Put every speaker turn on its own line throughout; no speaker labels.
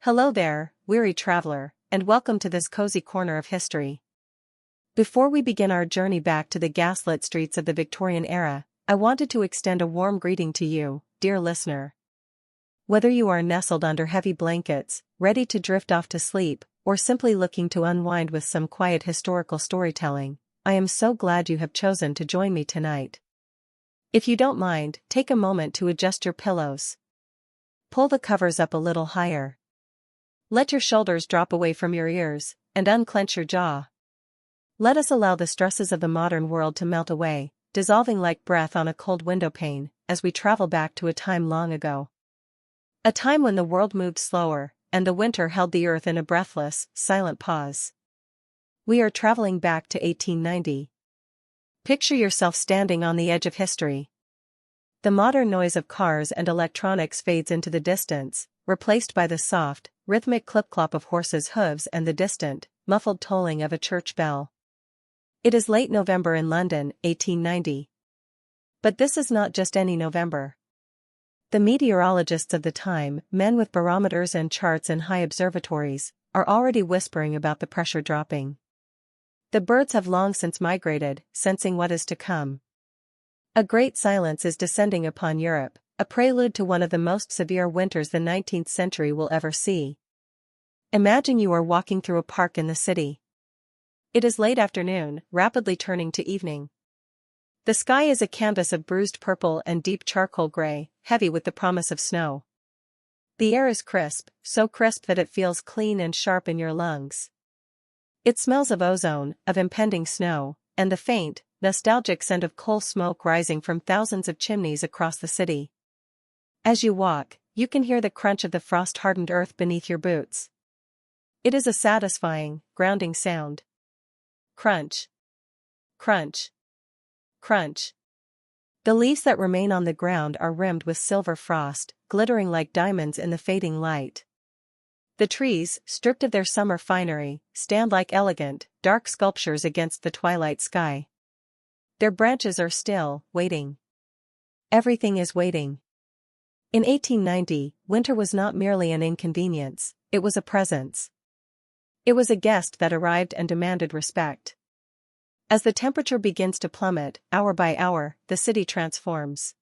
Hello there, weary traveler, and welcome to this cozy corner of history. Before we begin our journey back to the gaslit streets of the Victorian era, I wanted to extend a warm greeting to you, dear listener. Whether you are nestled under heavy blankets, ready to drift off to sleep, or simply looking to unwind with some quiet historical storytelling, I am so glad you have chosen to join me tonight. If you don't mind, take a moment to adjust your pillows. Pull the covers up a little higher. Let your shoulders drop away from your ears, and unclench your jaw. Let us allow the stresses of the modern world to melt away, dissolving like breath on a cold window pane, as we travel back to a time long ago. A time when the world moved slower, and the winter held the earth in a breathless, silent pause. We are traveling back to 1890. Picture yourself standing on the edge of history. The modern noise of cars and electronics fades into the distance, replaced by the soft, rhythmic clip-clop of horses' hooves and the distant, muffled tolling of a church bell. It is late November in London, 1890. But this is not just any November. The meteorologists of the time, men with barometers and charts in high observatories, are already whispering about the pressure dropping. The birds have long since migrated, sensing what is to come. A great silence is descending upon Europe, a prelude to one of the most severe winters the 19th century will ever see. Imagine you are walking through a park in the city. It is late afternoon, rapidly turning to evening. The sky is a canvas of bruised purple and deep charcoal gray, heavy with the promise of snow. The air is crisp, so crisp that it feels clean and sharp in your lungs. It smells of ozone, of impending snow, and the faint, nostalgic scent of coal smoke rising from thousands of chimneys across the city. As you walk, you can hear the crunch of the frost-hardened earth beneath your boots. It is a satisfying, grounding sound. Crunch. Crunch. Crunch. The leaves that remain on the ground are rimmed with silver frost, glittering like diamonds in the fading light. The trees, stripped of their summer finery, stand like elegant, dark sculptures against the twilight sky. Their branches are still, waiting. Everything is waiting. In 1890, winter was not merely an inconvenience, it was a presence. It was a guest that arrived and demanded respect. As the temperature begins to plummet, hour by hour, the city transforms.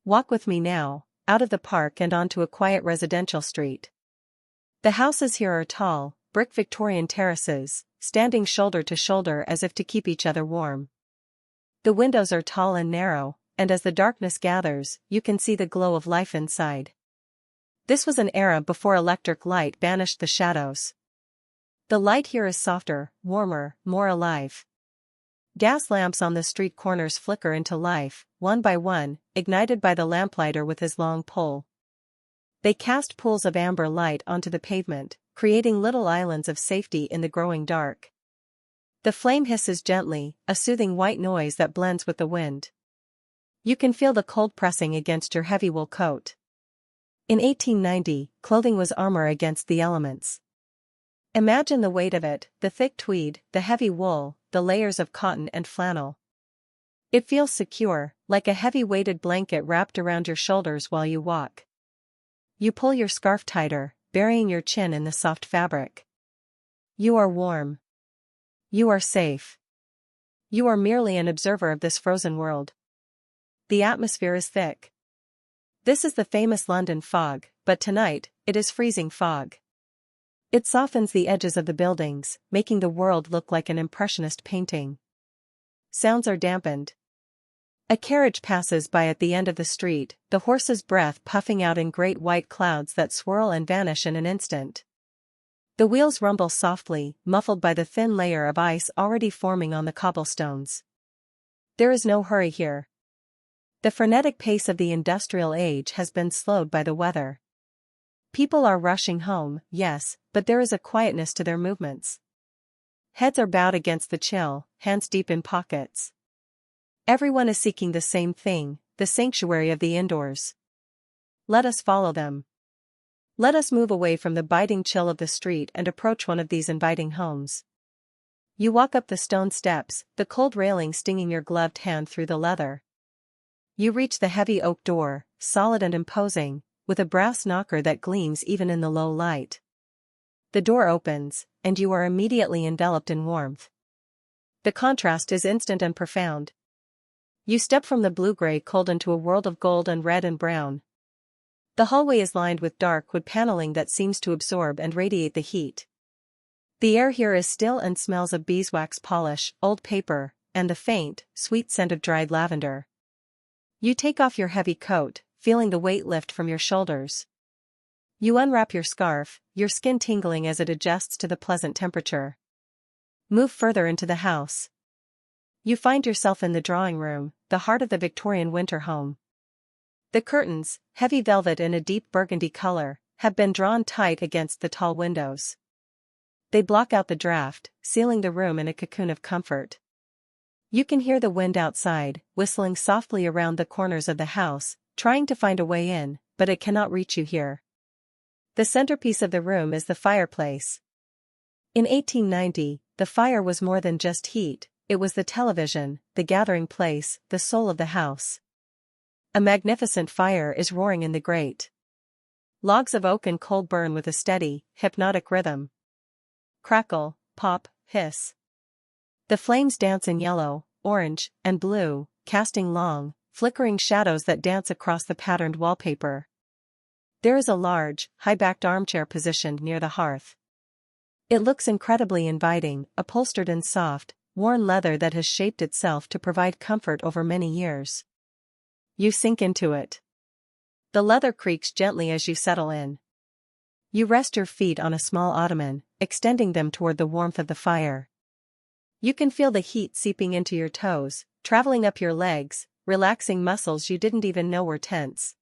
Walk with me now, out of the park and onto a quiet residential street. The houses here are tall, brick Victorian terraces, standing shoulder to shoulder as if to keep each other warm. The windows are tall and narrow, and as the darkness gathers, you can see the glow of life inside. This was an era before electric light banished the shadows. The light here is softer, warmer, more alive. Gas lamps on the street corners flicker into life, one by one, ignited by the lamplighter with his long pole. They cast pools of amber light onto the pavement, creating little islands of safety in the growing dark. The flame hisses gently, a soothing white noise that blends with the wind. You can feel the cold pressing against your heavy wool coat. In 1890, clothing was armor against the elements. Imagine the weight of it, the thick tweed, the heavy wool, the layers of cotton and flannel. It feels secure, like a heavy weighted blanket wrapped around your shoulders while you walk. You pull your scarf tighter, burying your chin in the soft fabric. You are warm. You are safe. You are merely an observer of this frozen world. The atmosphere is thick. This is the famous London fog, but tonight, it is freezing fog. It softens the edges of the buildings, making the world look like an impressionist painting. Sounds are dampened. A carriage passes by at the end of the street, the horse's breath puffing out in great white clouds that swirl and vanish in an instant. The wheels rumble softly, muffled by the thin layer of ice already forming on the cobblestones. There is no hurry here. The frenetic pace of the industrial age has been slowed by the weather. People are rushing home, yes, but there is a quietness to their movements. Heads are bowed against the chill, hands deep in pockets. Everyone is seeking the same thing, the sanctuary of the indoors. Let us follow them. Let us move away from the biting chill of the street and approach one of these inviting homes. You walk up the stone steps, the cold railing stinging your gloved hand through the leather. You reach the heavy oak door, solid and imposing, with a brass knocker that gleams even in the low light. The door opens, and you are immediately enveloped in warmth. The contrast is instant and profound. You step from the blue-gray cold into a world of gold and red and brown. The hallway is lined with dark wood paneling that seems to absorb and radiate the heat. The air here is still and smells of beeswax polish, old paper, and the faint, sweet scent of dried lavender. You take off your heavy coat, feeling the weight lift from your shoulders. You unwrap your scarf, your skin tingling as it adjusts to the pleasant temperature. Move further into the house. You find yourself in the drawing room, the heart of the Victorian winter home. The curtains, heavy velvet in a deep burgundy color, have been drawn tight against the tall windows. They block out the draft, sealing the room in a cocoon of comfort. You can hear the wind outside, whistling softly around the corners of the house, trying to find a way in, but it cannot reach you here. The centerpiece of the room is the fireplace. In 1890, the fire was more than just heat, it was the television, the gathering place, the soul of the house. A magnificent fire is roaring in the grate. Logs of oak and coal burn with a steady, hypnotic rhythm. Crackle, pop, hiss. The flames dance in yellow, orange, and blue, casting long, flickering shadows that dance across the patterned wallpaper. There is a large, high-backed armchair positioned near the hearth. It looks incredibly inviting, upholstered in soft, worn leather that has shaped itself to provide comfort over many years. You sink into it. The leather creaks gently as you settle in. You rest your feet on a small ottoman, extending them toward the warmth of the fire. You can feel the heat seeping into your toes, traveling up your legs, relaxing muscles you didn't even know were tense.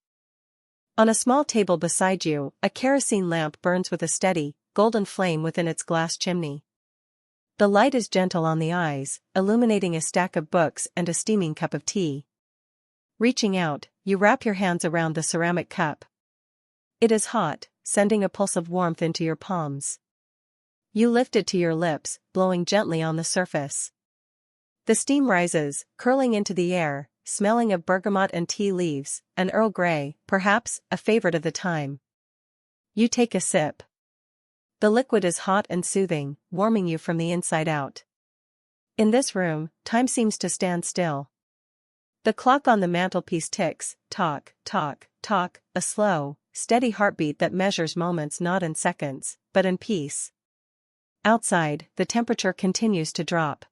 On a small table beside you, a kerosene lamp burns with a steady, golden flame within its glass chimney. The light is gentle on the eyes, illuminating a stack of books and a steaming cup of tea. Reaching out, you wrap your hands around the ceramic cup. It is hot, sending a pulse of warmth into your palms. You lift it to your lips, blowing gently on the surface. The steam rises, curling into the air, smelling of bergamot and tea leaves, and Earl Grey, perhaps, a favorite of the time. You take a sip. The liquid is hot and soothing, warming you from the inside out. In this room, time seems to stand still. The clock on the mantelpiece ticks, tock, tock, tock, a slow, steady heartbeat that measures moments not in seconds, but in peace. Outside, the temperature continues to drop.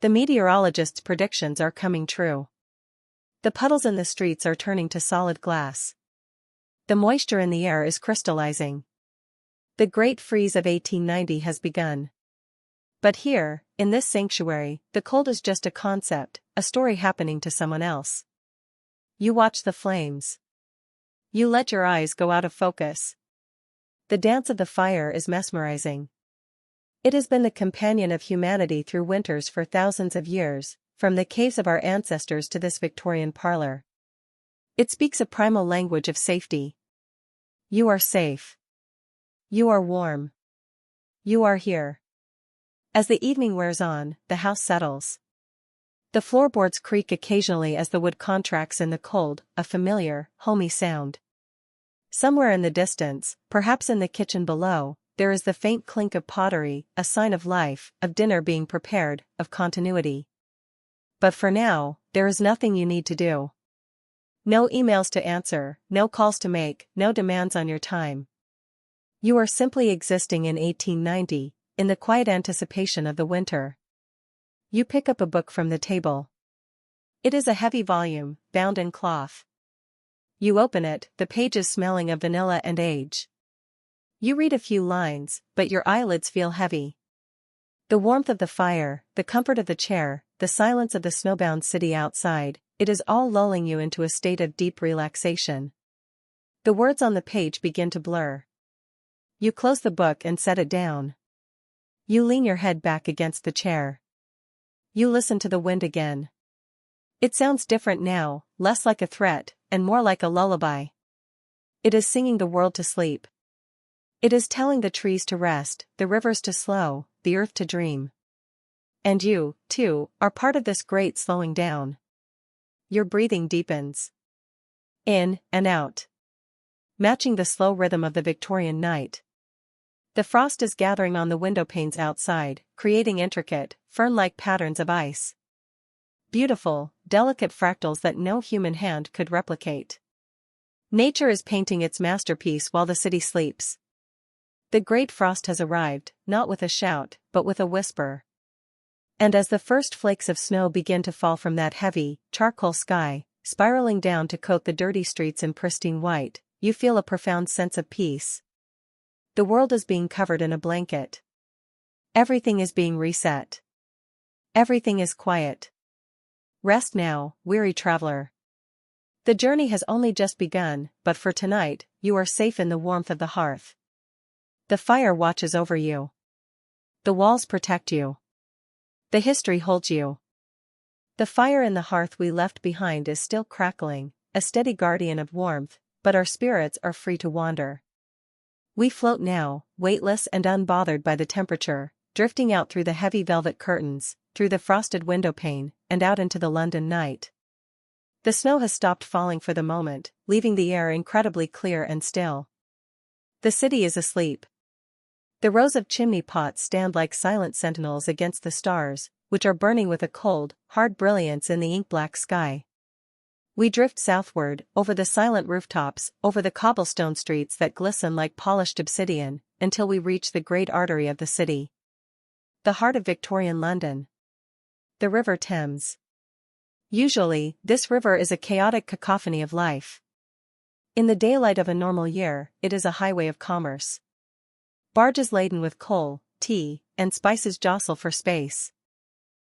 The meteorologist's predictions are coming true. The puddles in the streets are turning to solid glass. The moisture in the air is crystallizing. The Great Freeze of 1890 has begun. But here, in this sanctuary, the cold is just a concept, a story happening to someone else. You watch the flames. You let your eyes go out of focus. The dance of the fire is mesmerizing. It has been the companion of humanity through winters for thousands of years, from the caves of our ancestors to this Victorian parlor. It speaks a primal language of safety. You are safe. You are warm. You are here. As the evening wears on, the house settles. The floorboards creak occasionally as the wood contracts in the cold, a familiar, homey sound. Somewhere in the distance, perhaps in the kitchen below, there is the faint clink of pottery, a sign of life, of dinner being prepared, of continuity. But for now, there is nothing you need to do. No emails to answer, no calls to make, no demands on your time. You are simply existing in 1890, in the quiet anticipation of the winter. You pick up a book from the table. It is a heavy volume, bound in cloth. You open it, the pages smelling of vanilla and age. You read a few lines, but your eyelids feel heavy. The warmth of the fire, the comfort of the chair, the silence of the snowbound city outside, it is all lulling you into a state of deep relaxation. The words on the page begin to blur. You close the book and set it down. You lean your head back against the chair. You listen to the wind again. It sounds different now, less like a threat, and more like a lullaby. It is singing the world to sleep. It is telling the trees to rest, the rivers to slow, the earth to dream. And you, too, are part of this great slowing down. Your breathing deepens. In and out. matching the slow rhythm of the Victorian night. The frost is gathering on the windowpanes outside, creating intricate, fern-like patterns of ice. Beautiful, delicate fractals that no human hand could replicate. Nature is painting its masterpiece while the city sleeps. The great frost has arrived, not with a shout, but with a whisper. And as the first flakes of snow begin to fall from that heavy, charcoal sky, spiraling down to coat the dirty streets in pristine white, you feel a profound sense of peace. The world is being covered in a blanket. Everything is being reset. Everything is quiet. Rest now, weary traveler. The journey has only just begun, but for tonight, you are safe in the warmth of the hearth. The fire watches over you. The walls protect you. The history holds you. The fire in the hearth we left behind is still crackling, a steady guardian of warmth, but our spirits are free to wander. We float now, weightless and unbothered by the temperature, drifting out through the heavy velvet curtains, through the frosted windowpane, and out into the London night. The snow has stopped falling for the moment, leaving the air incredibly clear and still. The city is asleep. The rows of chimney pots stand like silent sentinels against the stars, which are burning with a cold, hard brilliance in the ink-black sky. We drift southward, over the silent rooftops, over the cobblestone streets that glisten like polished obsidian, until we reach the great artery of the city. The heart of Victorian London. The River Thames. Usually, this river is a chaotic cacophony of life. In the daylight of a normal year, it is a highway of commerce. Barges laden with coal, tea, and spices jostle for space.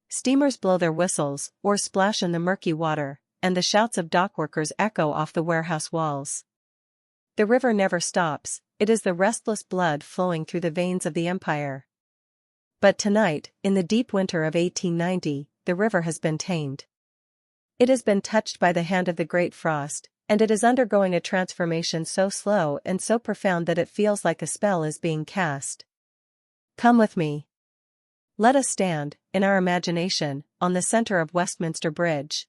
Steamers blow their whistles, or splash in the murky water, and the shouts of dockworkers echo off the warehouse walls. The river never stops, it is the restless blood flowing through the veins of the empire. But tonight, in the deep winter of 1890, the river has been tamed. It has been touched by the hand of the great frost, and it is undergoing a transformation so slow and so profound that it feels like a spell is being cast. Come with me. Let us stand, in our imagination, on the center of Westminster Bridge.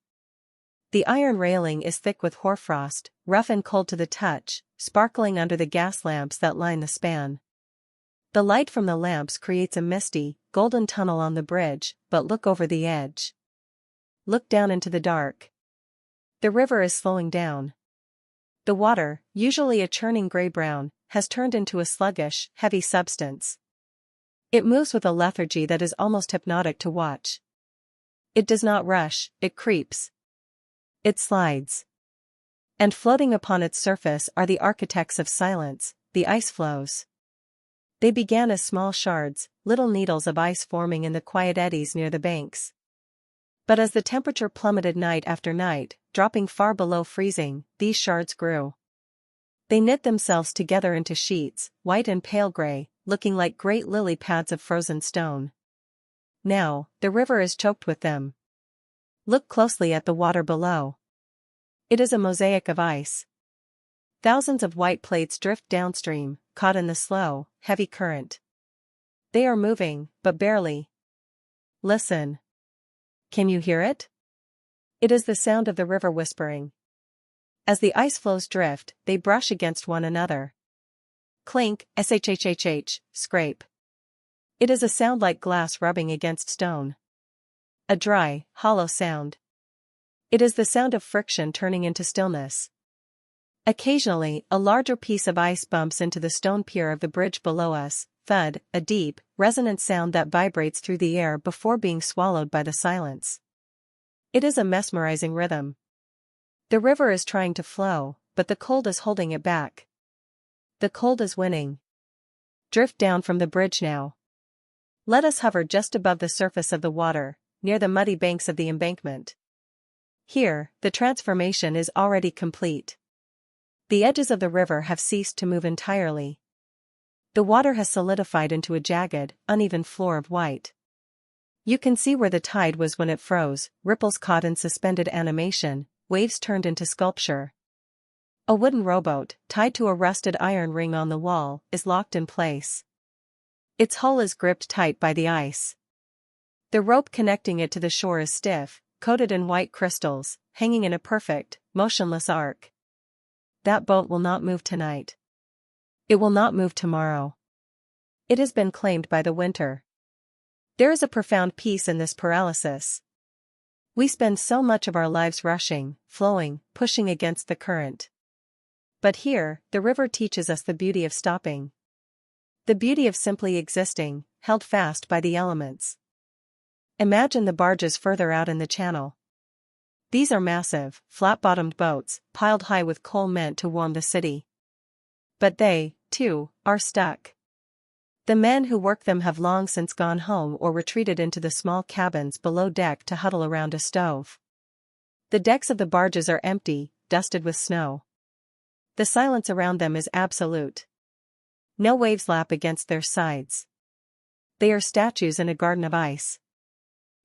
The iron railing is thick with hoarfrost, rough and cold to the touch, sparkling under the gas lamps that line the span. The light from the lamps creates a misty, golden tunnel on the bridge, but look over the edge. Look down into the dark. The river is slowing down. The water, usually a churning gray-brown, has turned into a sluggish, heavy substance. It moves with a lethargy that is almost hypnotic to watch. It does not rush, it creeps. It slides. And floating upon its surface are the architects of silence, the ice floes. They began as small shards, little needles of ice forming in the quiet eddies near the banks. But as the temperature plummeted night after night, dropping far below freezing, these shards grew. They knit themselves together into sheets, white and pale gray, looking like great lily pads of frozen stone. Now, the river is choked with them. Look closely at the water below. It is a mosaic of ice. Thousands of white plates drift downstream, caught in the slow, heavy current. They are moving, but barely. Listen. Can you hear it? It is the sound of the river whispering. As the ice floes drift, they brush against one another. Clink, shhhh, scrape. It is a sound like glass rubbing against stone. A dry, hollow sound. It is the sound of friction turning into stillness. Occasionally, a larger piece of ice bumps into the stone pier of the bridge below us, thud, a deep, resonant sound that vibrates through the air before being swallowed by the silence. It is a mesmerizing rhythm. The river is trying to flow, but the cold is holding it back. The cold is winning. Drift down from the bridge now. Let us hover just above the surface of the water, near the muddy banks of the embankment. Here, the transformation is already complete. The edges of the river have ceased to move entirely. The water has solidified into a jagged, uneven floor of white. You can see where the tide was when it froze, ripples caught in suspended animation, waves turned into sculpture. A wooden rowboat, tied to a rusted iron ring on the wall, is locked in place. Its hull is gripped tight by the ice. The rope connecting it to the shore is stiff, coated in white crystals, hanging in a perfect, motionless arc. that boat will not move tonight. It will not move tomorrow. It has been claimed by the winter. There is a profound peace in this paralysis. We spend so much of our lives rushing, flowing, pushing against the current. But here, the river teaches us the beauty of stopping. The beauty of simply existing, held fast by the elements. Imagine the barges further out in the channel. These are massive, flat-bottomed boats, piled high with coal meant to warm the city. But they, too, are stuck. The men who work them have long since gone home or retreated into the small cabins below deck to huddle around a stove. The decks of the barges are empty, dusted with snow. The silence around them is absolute. No waves lap against their sides. They are statues in a garden of ice.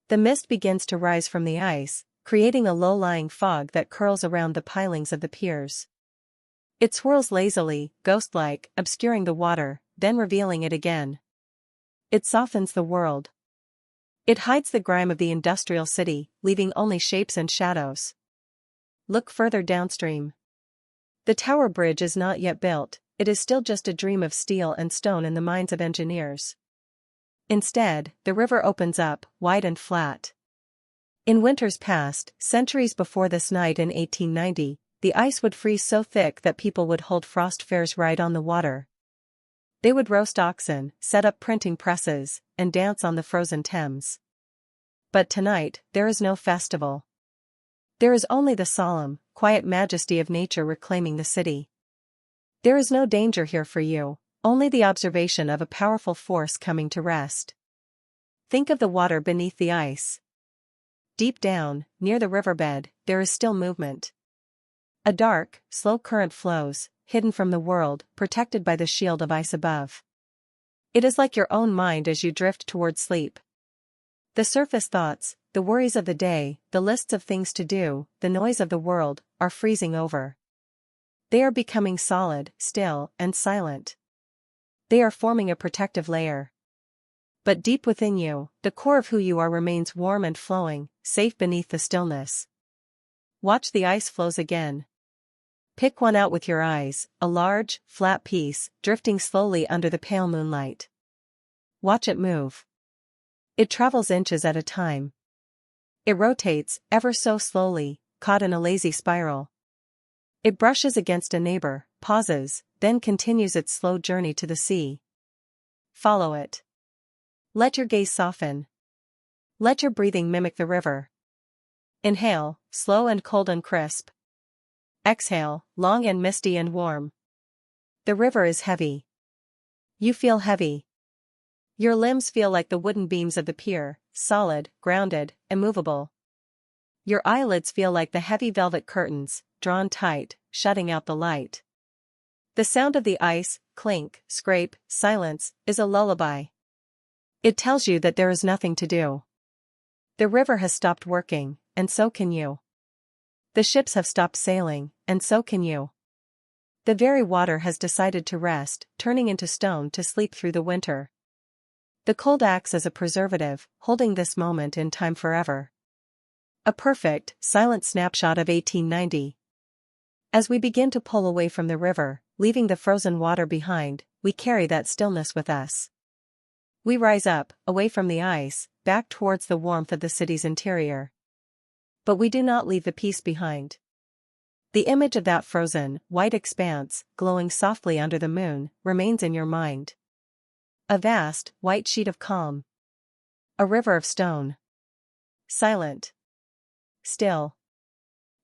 The mist begins to rise from the ice, creating a low-lying fog that curls around the pilings of the piers. It swirls lazily, ghost-like, obscuring the water, then revealing it again. It softens the world. It hides the grime of the industrial city, leaving only shapes and shadows. Look further downstream. The Tower Bridge is not yet built, it is still just a dream of steel and stone in the minds of engineers. Instead, the river opens up, wide and flat. In winters past, centuries before this night in 1890, the ice would freeze so thick that people would hold frost fairs right on the water. They would roast oxen, set up printing presses, and dance on the frozen Thames. But tonight, there is no festival. There is only the solemn, quiet majesty of nature reclaiming the city. There is no danger here for you, only the observation of a powerful force coming to rest. Think of the water beneath the ice. Deep down, near the riverbed, there is still movement. A dark, slow current flows, hidden from the world, protected by the shield of ice above. It is like your own mind as you drift toward sleep. The surface thoughts, the worries of the day, the lists of things to do, the noise of the world, are freezing over. They are becoming solid, still, and silent. They are forming a protective layer. But deep within you, the core of who you are remains warm and flowing, safe beneath the stillness. Watch the ice flows again. Pick one out with your eyes, a large, flat piece, drifting slowly under the pale moonlight. Watch it move. It travels inches at a time. It rotates, ever so slowly, caught in a lazy spiral. It brushes against a neighbor, pauses, then continues its slow journey to the sea. Follow it. Let your gaze soften. Let your breathing mimic the river. Inhale, slow and cold and crisp. Exhale, long and misty and warm. The river is heavy. You feel heavy. Your limbs feel like the wooden beams of the pier, solid, grounded, immovable. Your eyelids feel like the heavy velvet curtains, drawn tight, shutting out the light. The sound of the ice, clink, scrape, silence, is a lullaby. It tells you that there is nothing to do. The river has stopped working, and so can you. The ships have stopped sailing, and so can you. The very water has decided to rest, turning into stone to sleep through the winter. The cold acts as a preservative, holding this moment in time forever. A perfect, silent snapshot of 1890. As we begin to pull away from the river, leaving the frozen water behind, we carry that stillness with us. We rise up, away from the ice, back towards the warmth of the city's interior. But we do not leave the peace behind. The image of that frozen, white expanse, glowing softly under the moon, remains in your mind. A vast, white sheet of calm. A river of stone. Silent. Still.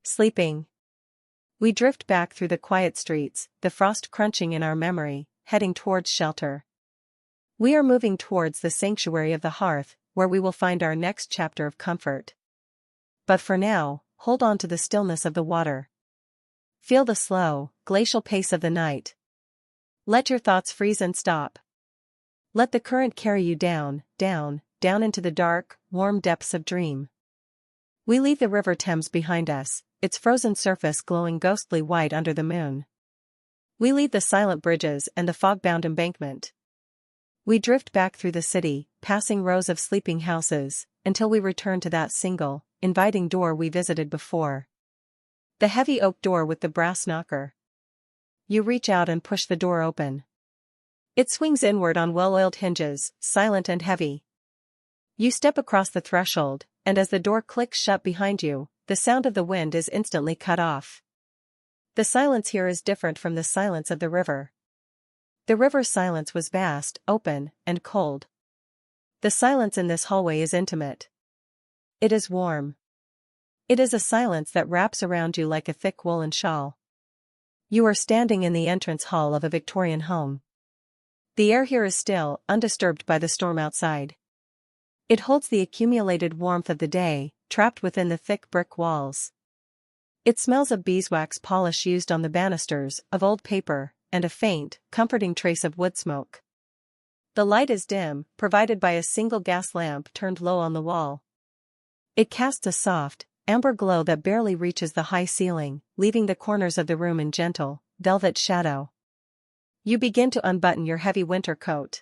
Sleeping. We drift back through the quiet streets, the frost crunching in our memory, heading towards shelter. We are moving towards the sanctuary of the Hearth, where we will find our next chapter of comfort. But for now, hold on to the stillness of the water. Feel the slow, glacial pace of the night. Let your thoughts freeze and stop. Let the current carry you down, down, down into the dark, warm depths of dream. We leave the River Thames behind us, its frozen surface glowing ghostly white under the moon. We leave the silent bridges and the fog-bound embankment. We drift back through the city, passing rows of sleeping houses, until we return to that single, inviting door we visited before. The heavy oak door with the brass knocker. You reach out and push the door open. It swings inward on well-oiled hinges, silent and heavy. You step across the threshold, and as the door clicks shut behind you, the sound of the wind is instantly cut off. The silence here is different from the silence of the river. The river's silence was vast, open, and cold. The silence in this hallway is intimate. It is warm. It is a silence that wraps around you like a thick woolen shawl. You are standing in the entrance hall of a Victorian home. The air here is still, undisturbed by the storm outside. It holds the accumulated warmth of the day, trapped within the thick brick walls. It smells of beeswax polish used on the banisters, of old paper, and a faint, comforting trace of wood smoke. The light is dim, provided by a single gas lamp turned low on the wall. It casts a soft, amber glow that barely reaches the high ceiling, leaving the corners of the room in gentle, velvet shadow. You begin to unbutton your heavy winter coat.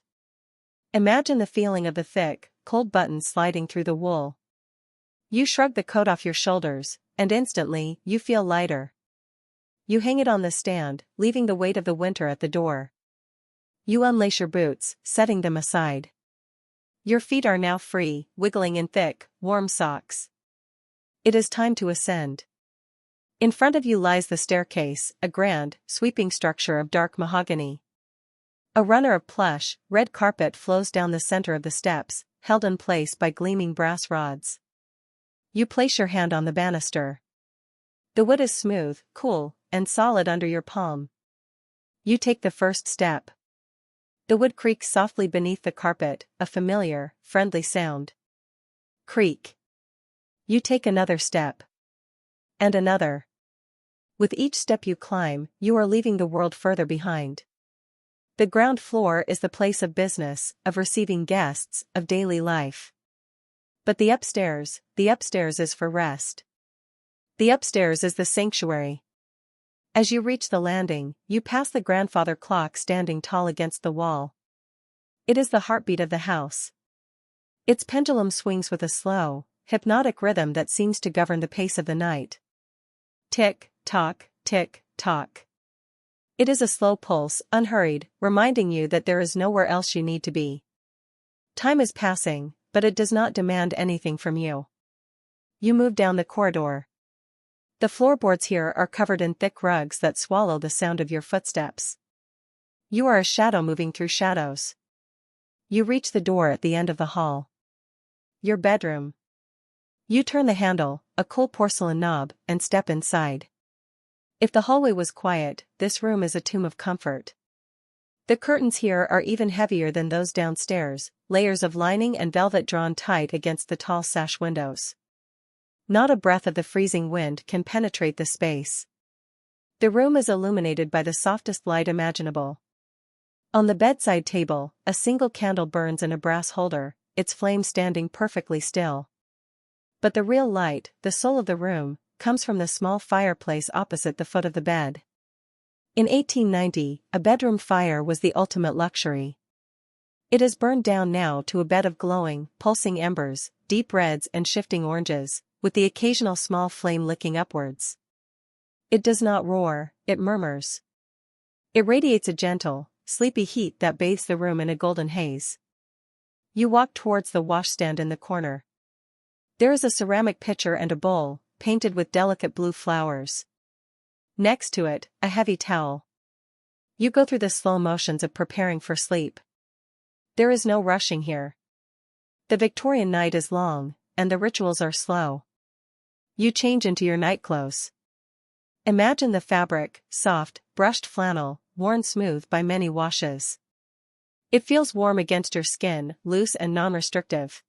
Imagine the feeling of the thick, cold buttons sliding through the wool. You shrug the coat off your shoulders, and instantly, you feel lighter. You hang it on the stand, leaving the weight of the winter at the door. You unlace your boots, setting them aside. Your feet are now free, wiggling in thick, warm socks. It is time to ascend. In front of you lies the staircase, a grand, sweeping structure of dark mahogany. A runner of plush, red carpet flows down the center of the steps, held in place by gleaming brass rods. You place your hand on the banister. The wood is smooth, cool, and solid under your palm. You take the first step. The wood creaks softly beneath the carpet, a familiar, friendly sound. Creak. You take another step. And another. With each step you climb, you are leaving the world further behind. The ground floor is the place of business, of receiving guests, of daily life. But the upstairs is for rest. The upstairs is the sanctuary. As you reach the landing, you pass the grandfather clock standing tall against the wall. It is the heartbeat of the house. Its pendulum swings with a slow, hypnotic rhythm that seems to govern the pace of the night. Tick, tock, tick, tock. It is a slow pulse, unhurried, reminding you that there is nowhere else you need to be. Time is passing, but it does not demand anything from you. You move down the corridor. The floorboards here are covered in thick rugs that swallow the sound of your footsteps. You are a shadow moving through shadows. You reach the door at the end of the hall. Your bedroom. You turn the handle, a cool porcelain knob, and step inside. If the hallway was quiet, this room is a tomb of comfort. The curtains here are even heavier than those downstairs, layers of lining and velvet drawn tight against the tall sash windows. Not a breath of the freezing wind can penetrate the space. The room is illuminated by the softest light imaginable. On the bedside table, a single candle burns in a brass holder, its flame standing perfectly still. But the real light, the soul of the room, comes from the small fireplace opposite the foot of the bed. In 1890, a bedroom fire was the ultimate luxury. It is burned down now to a bed of glowing, pulsing embers, deep reds and shifting oranges, with the occasional small flame licking upwards. It does not roar, it murmurs. It radiates a gentle, sleepy heat that bathes the room in a golden haze. You walk towards the washstand in the corner. There is a ceramic pitcher and a bowl, painted with delicate blue flowers. Next to it, a heavy towel. You go through the slow motions of preparing for sleep. There is no rushing here. The Victorian night is long, and the rituals are slow. You change into your nightclothes. Imagine the fabric, soft, brushed flannel, worn smooth by many washes. It feels warm against your skin, loose and non-restrictive.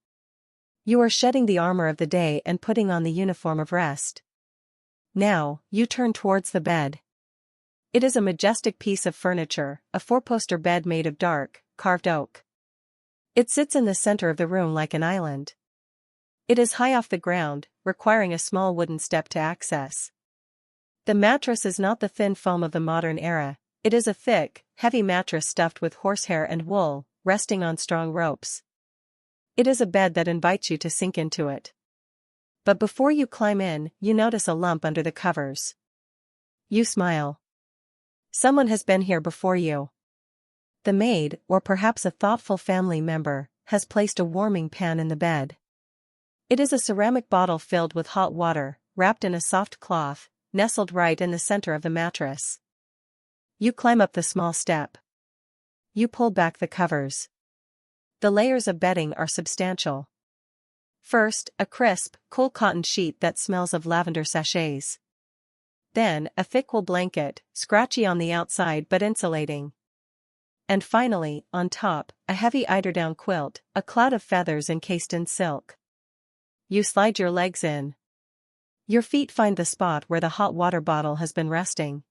You are shedding the armor of the day and putting on the uniform of rest. Now, you turn towards the bed. It is a majestic piece of furniture, a four-poster bed made of dark, carved oak. It sits in the center of the room like an island. It is high off the ground, requiring a small wooden step to access. The mattress is not the thin foam of the modern era, it is a thick, heavy mattress stuffed with horsehair and wool, resting on strong ropes. It is a bed that invites you to sink into it. But before you climb in, you notice a lump under the covers. You smile. Someone has been here before you. The maid, or perhaps a thoughtful family member, has placed a warming pan in the bed. It is a ceramic bottle filled with hot water, wrapped in a soft cloth, nestled right in the center of the mattress. You climb up the small step. You pull back the covers. The layers of bedding are substantial. First, a crisp, cool cotton sheet that smells of lavender sachets. Then, a thick wool blanket, scratchy on the outside but insulating. And finally, on top, a heavy eiderdown quilt, a cloud of feathers encased in silk. You slide your legs in. Your feet find the spot where the hot water bottle has been resting.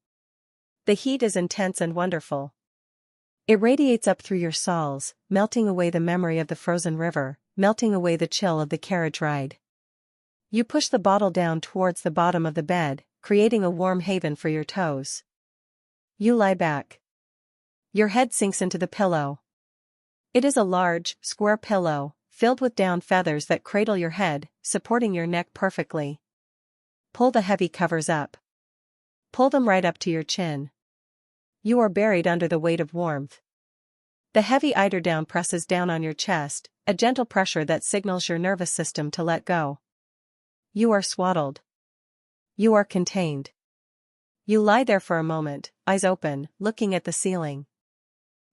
The heat is intense and wonderful. It radiates up through your soles, melting away the memory of the frozen river, melting away the chill of the carriage ride. You push the bottle down towards the bottom of the bed, creating a warm haven for your toes. You lie back. Your head sinks into the pillow. It is a large, square pillow, filled with down feathers that cradle your head, supporting your neck perfectly. Pull the heavy covers up. Pull them right up to your chin. You are buried under the weight of warmth. The heavy eiderdown presses down on your chest, a gentle pressure that signals your nervous system to let go. You are swaddled. You are contained. You lie there for a moment, eyes open, looking at the ceiling.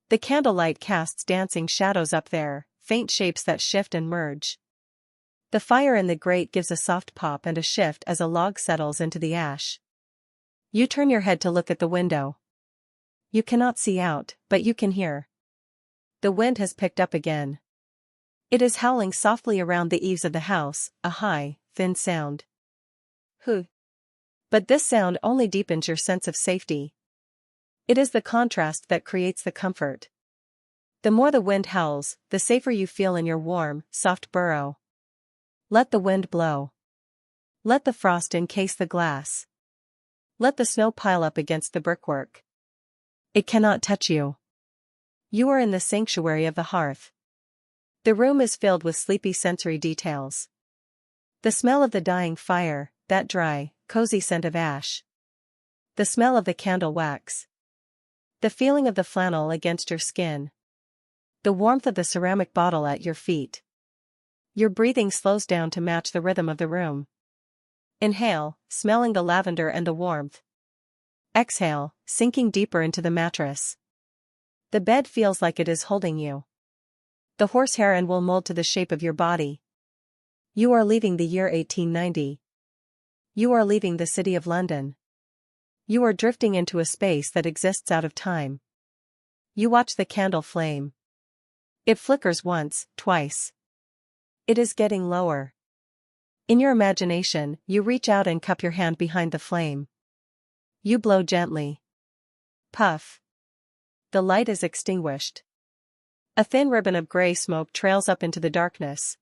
The candlelight casts dancing shadows up there, faint shapes that shift and merge. The fire in the grate gives a soft pop and a shift as a log settles into the ash. You turn your head to look at the window. You cannot see out, but you can hear. The wind has picked up again. It is howling softly around the eaves of the house, a high, thin sound. Hoo. But this sound only deepens your sense of safety. It is the contrast that creates the comfort. The more the wind howls, the safer you feel in your warm, soft burrow. Let the wind blow. Let the frost encase the glass. Let the snow pile up against the brickwork. It cannot touch you. You are in the sanctuary of the hearth. The room is filled with sleepy sensory details. The smell of the dying fire, that dry, cozy scent of ash. The smell of the candle wax. The feeling of the flannel against your skin. The warmth of the ceramic bottle at your feet. Your breathing slows down to match the rhythm of the room. Inhale, smelling the lavender and the warmth. Exhale, sinking deeper into the mattress. The bed feels like it is holding you. The horsehair and wool mold to the shape of your body. You are leaving the year 1890. You are leaving the city of London. You are drifting into a space that exists out of time. You watch the candle flame. It flickers once, twice. It is getting lower. In your imagination, you reach out and cup your hand behind the flame. You blow gently. Puff. The light is extinguished. A thin ribbon of gray smoke trails up into the darkness.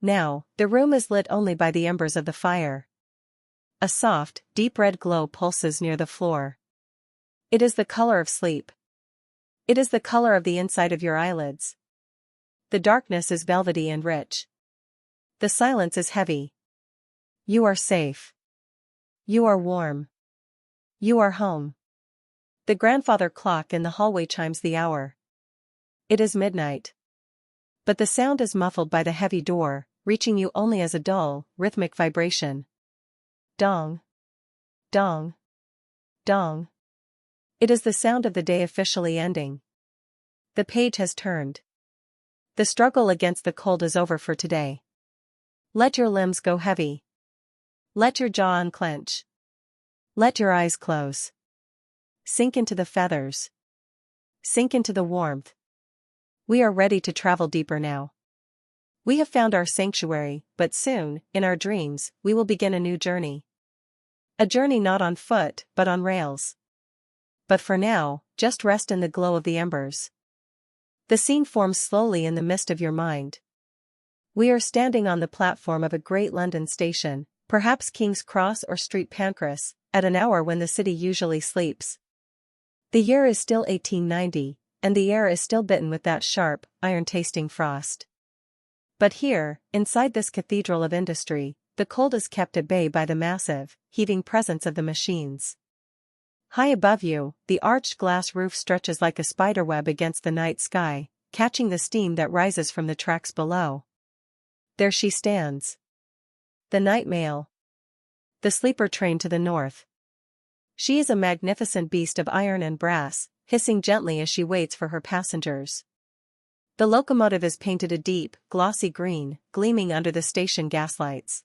Now, the room is lit only by the embers of the fire. A soft, deep red glow pulses near the floor. It is the color of sleep. It is the color of the inside of your eyelids. The darkness is velvety and rich. The silence is heavy. You are safe. You are warm. You are home. The grandfather clock in the hallway chimes the hour. It is midnight. But the sound is muffled by the heavy door, reaching you only as a dull, rhythmic vibration. Dong. Dong. Dong. It is the sound of the day officially ending. The page has turned. The struggle against the cold is over for today. Let your limbs go heavy. Let your jaw unclench. Let your eyes close. Sink into the feathers. Sink into the warmth. We are ready to travel deeper now. We have found our sanctuary, but soon, in our dreams, we will begin a new journey. A journey not on foot, but on rails. But for now, just rest in the glow of the embers. The scene forms slowly in the mist of your mind. We are standing on the platform of a great London station, perhaps King's Cross or Street Pancras, at an hour when the city usually sleeps. The year is still 1890, and the air is still bitten with that sharp, iron-tasting frost. But here, inside this cathedral of industry, the cold is kept at bay by the massive, heaving presence of the machines. High above you, the arched glass roof stretches like a spiderweb against the night sky, catching the steam that rises from the tracks below. There she stands. The night mail. The sleeper train to the north. She is a magnificent beast of iron and brass, hissing gently as she waits for her passengers. The locomotive is painted a deep, glossy green, gleaming under the station gaslights.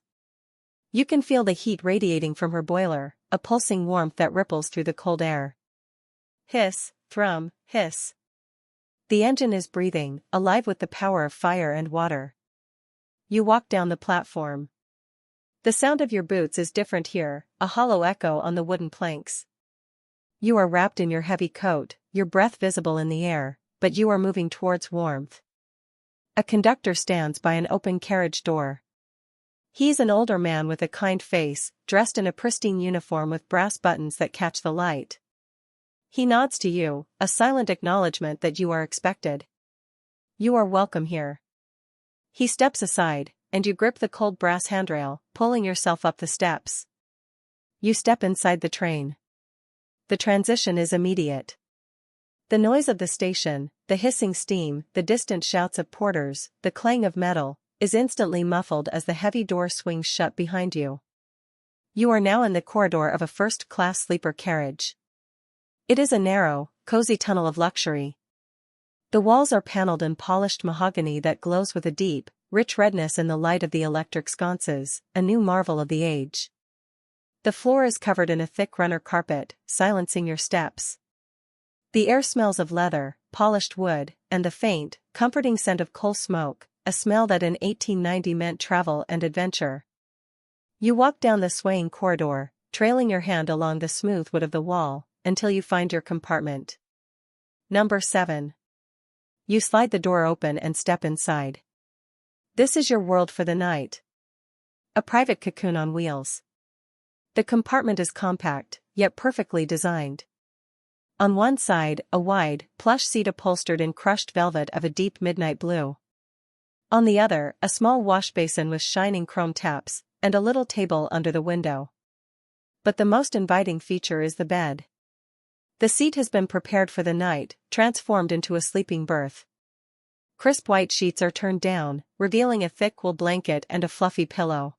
You can feel the heat radiating from her boiler, a pulsing warmth that ripples through the cold air. Hiss, thrum, hiss. The engine is breathing, alive with the power of fire and water. You walk down the platform. The sound of your boots is different here, a hollow echo on the wooden planks. You are wrapped in your heavy coat, your breath visible in the air, but you are moving towards warmth. A conductor stands by an open carriage door. He's an older man with a kind face, dressed in a pristine uniform with brass buttons that catch the light. He nods to you, a silent acknowledgement that you are expected. You are welcome here. He steps aside, and you grip the cold brass handrail, pulling yourself up the steps. You step inside the train. The transition is immediate. The noise of the station, the hissing steam, the distant shouts of porters, the clang of metal, is instantly muffled as the heavy door swings shut behind you. You are now in the corridor of a first-class sleeper carriage. It is a narrow, cozy tunnel of luxury. The walls are paneled in polished mahogany that glows with a deep, rich redness in the light of the electric sconces, a new marvel of the age. The floor is covered in a thick runner carpet, silencing your steps. The air smells of leather, polished wood, and the faint, comforting scent of coal smoke, a smell that in 1890 meant travel and adventure. You walk down the swaying corridor, trailing your hand along the smooth wood of the wall, until you find your compartment. Number 7. You slide the door open and step inside. This is your world for the night. A private cocoon on wheels. The compartment is compact, yet perfectly designed. On one side, a wide, plush seat upholstered in crushed velvet of a deep midnight blue. On the other, a small wash basin with shining chrome taps, and a little table under the window. But the most inviting feature is the bed. The seat has been prepared for the night, transformed into a sleeping berth. Crisp white sheets are turned down, revealing a thick wool blanket and a fluffy pillow.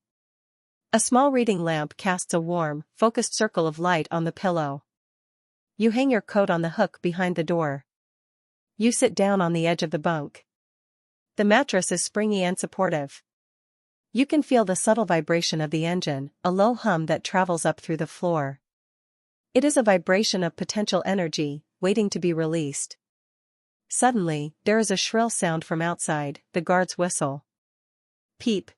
A small reading lamp casts a warm, focused circle of light on the pillow. You hang your coat on the hook behind the door. You sit down on the edge of the bunk. The mattress is springy and supportive. You can feel the subtle vibration of the engine, a low hum that travels up through the floor. It is a vibration of potential energy, waiting to be released. Suddenly, there is a shrill sound from outside, the guard's whistle. Peep.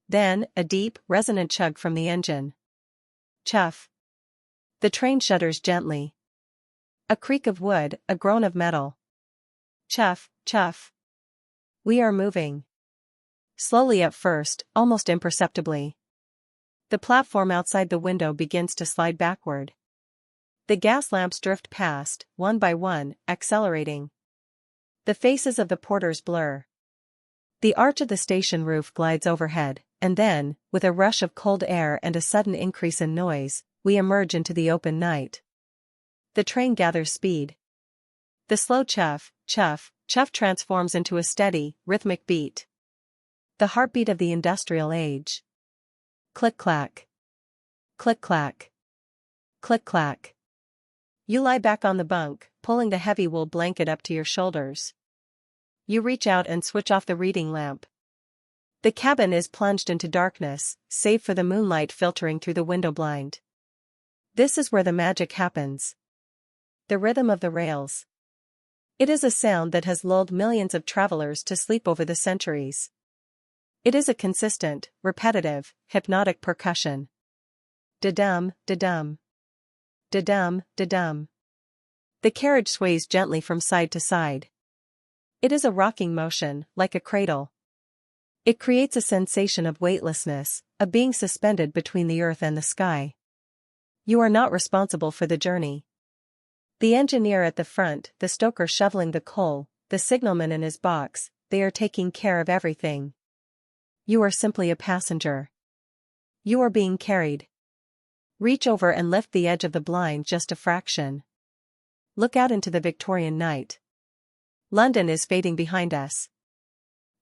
Then, a deep, resonant chug from the engine. Chuff. The train shudders gently. A creak of wood, a groan of metal. Chuff, chuff. We are moving. Slowly at first, almost imperceptibly. The platform outside the window begins to slide backward. The gas lamps drift past, one by one, accelerating. The faces of the porters blur. The arch of the station roof glides overhead, and then, with a rush of cold air and a sudden increase in noise, we emerge into the open night. The train gathers speed. The slow chuff, chuff, chuff transforms into a steady, rhythmic beat. The heartbeat of the industrial age. Click-clack. Click-clack. Click-clack. You lie back on the bunk, pulling the heavy wool blanket up to your shoulders. You reach out and switch off the reading lamp. The cabin is plunged into darkness, save for the moonlight filtering through the window blind. This is where the magic happens. The rhythm of the rails. It is a sound that has lulled millions of travelers to sleep over the centuries. It is a consistent, repetitive, hypnotic percussion. Da-dum, da-dum. Da-dum, da-dum. The carriage sways gently from side to side. It is a rocking motion, like a cradle. It creates a sensation of weightlessness, of being suspended between the earth and the sky. You are not responsible for the journey. The engineer at the front, the stoker shoveling the coal, the signalman in his box, they are taking care of everything. You are simply a passenger. You are being carried. Reach over and lift the edge of the blind just a fraction. Look out into the Victorian night. London is fading behind us.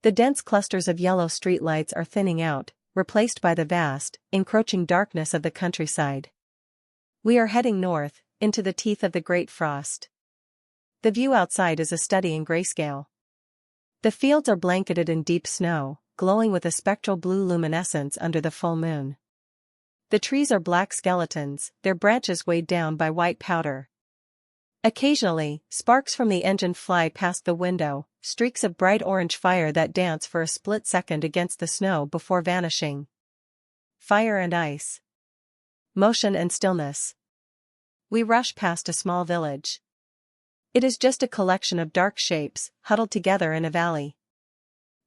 The dense clusters of yellow streetlights are thinning out, replaced by the vast, encroaching darkness of the countryside. We are heading north, into the teeth of the great frost. The view outside is a study in grayscale. The fields are blanketed in deep snow, glowing with a spectral blue luminescence under the full moon. The trees are black skeletons, their branches weighed down by white powder. Occasionally, sparks from the engine fly past the window, streaks of bright orange fire that dance for a split second against the snow before vanishing. Fire and ice. Motion and stillness. We rush past a small village. It is just a collection of dark shapes, huddled together in a valley.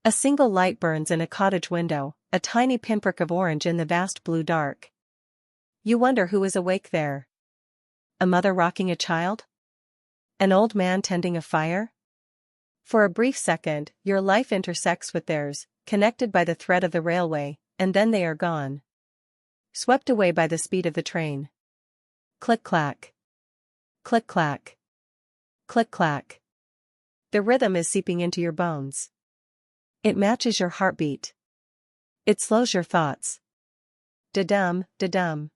A single light burns in a cottage window, a tiny pinprick of orange in the vast blue dark. You wonder who is awake there. A mother rocking a child? An old man tending a fire? For a brief second, your life intersects with theirs, connected by the thread of the railway, and then they are gone. Swept away by the speed of the train. Click-clack. Click-clack. Click-clack. The rhythm is seeping into your bones. It matches your heartbeat. It slows your thoughts. Da-dum, da-dum.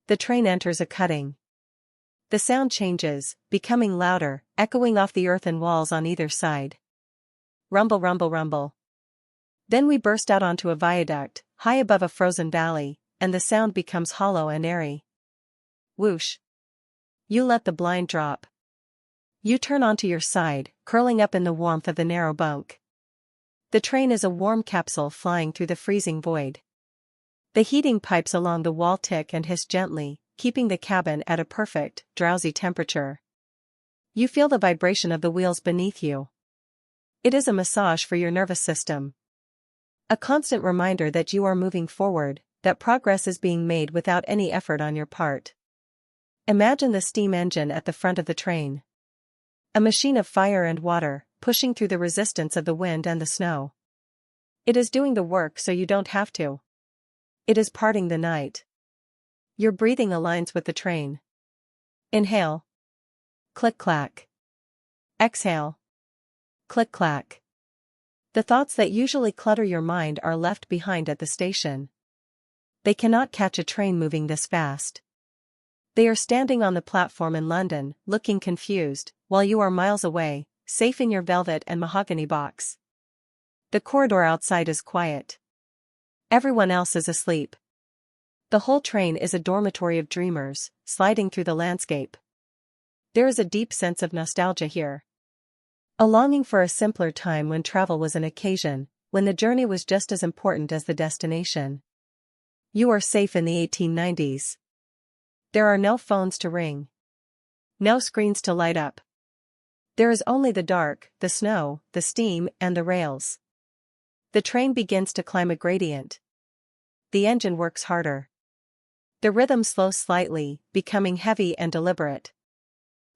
The train enters a cutting. The sound changes, becoming louder, echoing off the earthen walls on either side. Rumble, rumble, rumble. Then we burst out onto a viaduct, high above a frozen valley, and the sound becomes hollow and airy. Whoosh. You let the blind drop. You turn onto your side, curling up in the warmth of the narrow bunk. The train is a warm capsule flying through the freezing void. The heating pipes along the wall tick and hiss gently, keeping the cabin at a perfect, drowsy temperature. You feel the vibration of the wheels beneath you. It is a massage for your nervous system. A constant reminder that you are moving forward, that progress is being made without any effort on your part. Imagine the steam engine at the front of the train. A machine of fire and water, pushing through the resistance of the wind and the snow. It is doing the work so you don't have to. It is parting the night. Your breathing aligns with the train. Inhale. Click-clack. Exhale. Click-clack. The thoughts that usually clutter your mind are left behind at the station. They cannot catch a train moving this fast. They are standing on the platform in London, looking confused, while you are miles away, safe in your velvet and mahogany box. The corridor outside is quiet. Everyone else is asleep. The whole train is a dormitory of dreamers, sliding through the landscape. There is a deep sense of nostalgia here. A longing for a simpler time when travel was an occasion, when the journey was just as important as the destination. You are safe in the 1890s. There are no phones to ring. No screens to light up. There is only the dark, the snow, the steam, and the rails. The train begins to climb a gradient. The engine works harder. The rhythm slows slightly, becoming heavy and deliberate.